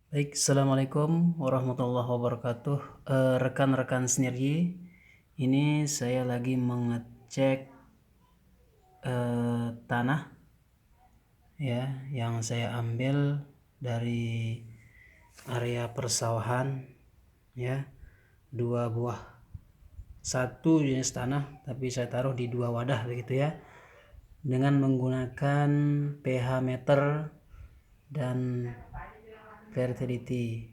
Baik, Assalamualaikum warahmatullahi wabarakatuh. Rekan-rekan sinergi, ini saya lagi mengecek tanah ya yang saya ambil dari area persawahan ya, satu jenis tanah tapi saya taruh di 2 wadah begitu ya, dengan menggunakan pH meter dan fertility.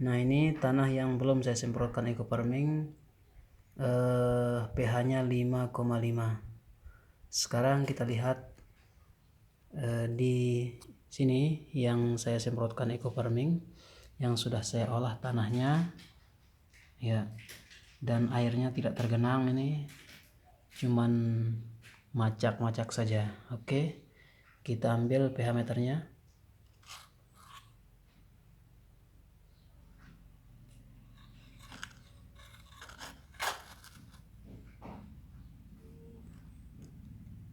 Nah, ini tanah yang belum saya semprotkan eco farming, pH-nya 5,5. Sekarang kita lihat di sini yang saya semprotkan eco farming, yang sudah saya olah tanahnya ya, dan airnya tidak tergenang, ini cuman macak-macak saja. Oke, kita ambil pH meternya.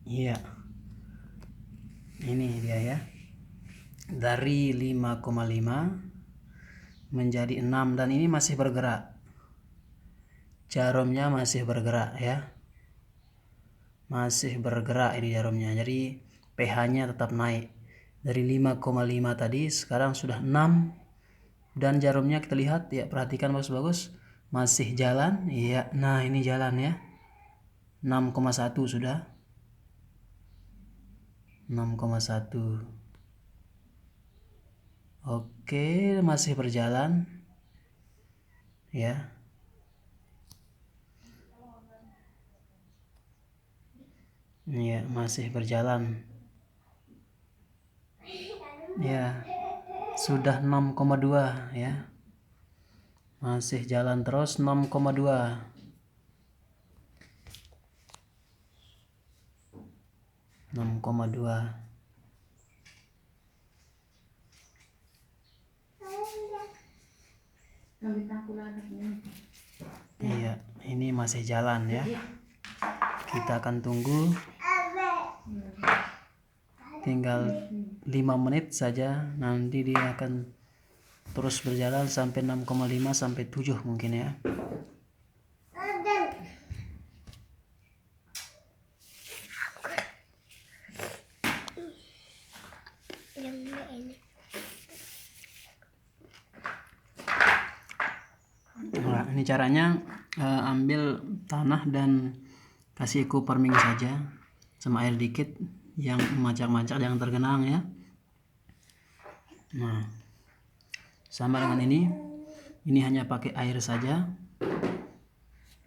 Iya, ini dia ya, dari 5,5 menjadi 6, dan ini masih bergerak, jarumnya masih bergerak ya, masih bergerak ini jarumnya, jadi pH-nya tetap naik dari 5,5 tadi, sekarang sudah 6, dan jarumnya kita lihat ya, perhatikan bagus-bagus, masih jalan ya. Nah, ini jalan ya, 6,1 sudah, 6,1. Oke, masih berjalan ya. Ya, masih berjalan ya, sudah 6,2 ya, masih jalan terus 6,2. 6,2. Iya, ini masih jalan ya. Kita akan tunggu tinggal 5 menit saja, nanti dia akan terus berjalan sampai 6,5 sampai 7 mungkin ya. Nah, ini caranya, ambil tanah dan kasih eco farming saja sama air dikit, yang macak-macak jangan tergenang ya. Nah, sama dengan ini hanya pakai air saja.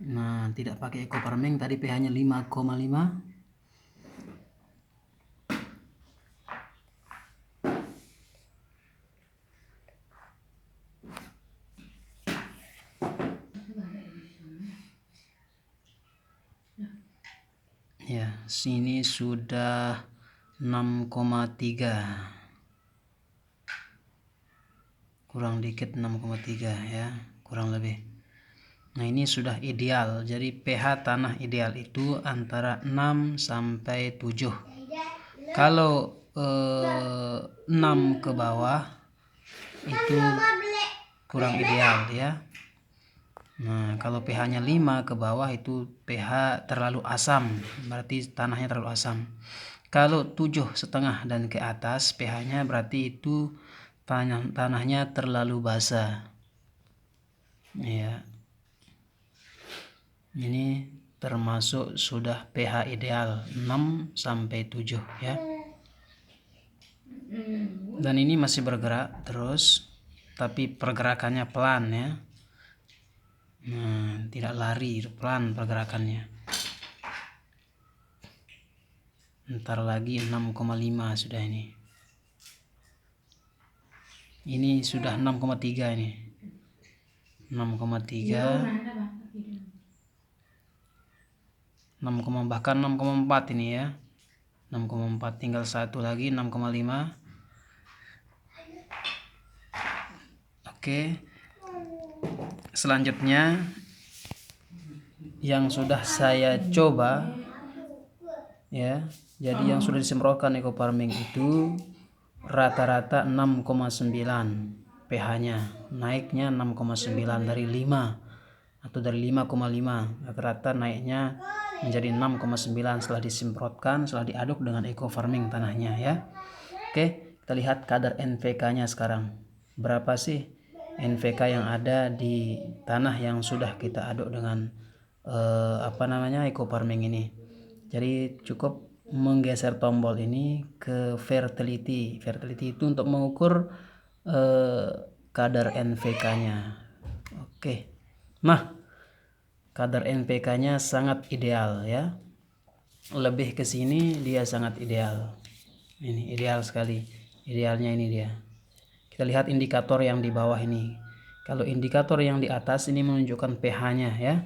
Nah, tidak pakai eco farming, tadi pH-nya 5,5. Ya, sini sudah 6,3. Kurang dikit 6,3 ya, kurang lebih. Nah, ini sudah ideal. Jadi pH tanah ideal itu antara 6 sampai 7. Kalau 6 ke bawah itu kurang ideal ya. Nah, kalau pH-nya 5 ke bawah itu pH terlalu asam, berarti tanahnya terlalu asam. Kalau 7,5 dan ke atas pH-nya berarti itu tanahnya terlalu basah. Ya. Ini termasuk sudah pH ideal 6 sampai 7 ya. Dan ini masih bergerak terus, tapi pergerakannya pelan ya. Nah, tidak lari, pelan pergerakannya. Ntar lagi 6,5 sudah ini. Ini sudah 6,3 ini. 6,3. 6, bahkan 6,4 ini ya. 6,4, tinggal satu lagi 6,5. Oke. Selanjutnya yang sudah saya coba ya, jadi yang sudah disemprotkan eco farming itu rata-rata 6,9. pH-nya. Naiknya 6,9 dari 5 atau dari 5,5. Rata-rata naiknya menjadi 6,9 setelah disemprotkan, setelah diaduk dengan eco farming tanahnya ya. Oke, kita lihat kadar NPK-nya sekarang. Berapa sih NPK yang ada di tanah yang sudah kita aduk dengan eco farming ini. Jadi cukup menggeser tombol ini ke fertility. Fertility itu untuk mengukur kadar NPK-nya. Oke. Nah, kadar NPK-nya sangat ideal ya. Lebih ke sini dia sangat ideal. Ini ideal sekali. Idealnya ini dia. Kita lihat indikator yang di bawah ini. Kalau indikator yang di atas ini menunjukkan pH-nya ya.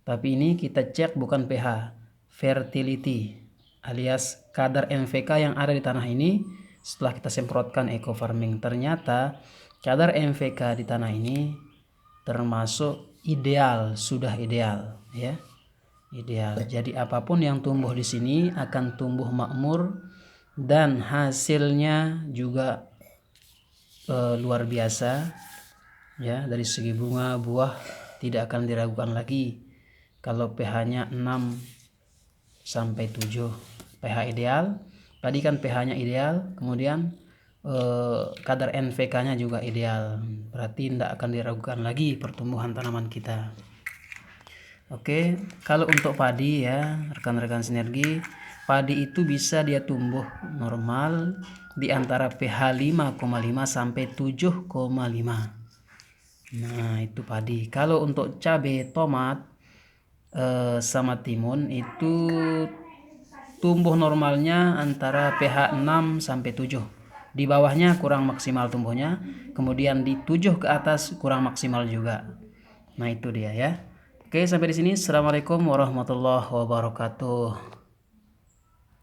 Tapi ini kita cek bukan pH, fertility alias kadar NPK yang ada di tanah ini setelah kita semprotkan eco farming. Ternyata kadar NPK di tanah ini termasuk ideal, sudah ideal ya. Ideal. Jadi apapun yang tumbuh di sini akan tumbuh makmur dan hasilnya juga luar biasa ya. Dari segi bunga, buah tidak akan diragukan lagi. Kalau pH-nya 6 sampai 7 pH ideal. Tadi kan pH-nya ideal, kemudian kadar NPK-nya juga ideal. Berarti tidak akan diragukan lagi pertumbuhan tanaman kita. Oke, kalau untuk padi ya, rekan-rekan sinergi, padi itu bisa dia tumbuh normal di antara pH 5,5 sampai 7,5. Nah, itu padi. Kalau untuk cabai, tomat, sama timun itu tumbuh normalnya antara pH 6 sampai 7. Di bawahnya kurang maksimal tumbuhnya, kemudian di 7 ke atas kurang maksimal juga. Nah, itu dia ya. Oke, sampai di sini. Assalamualaikum warahmatullahi wabarakatuh.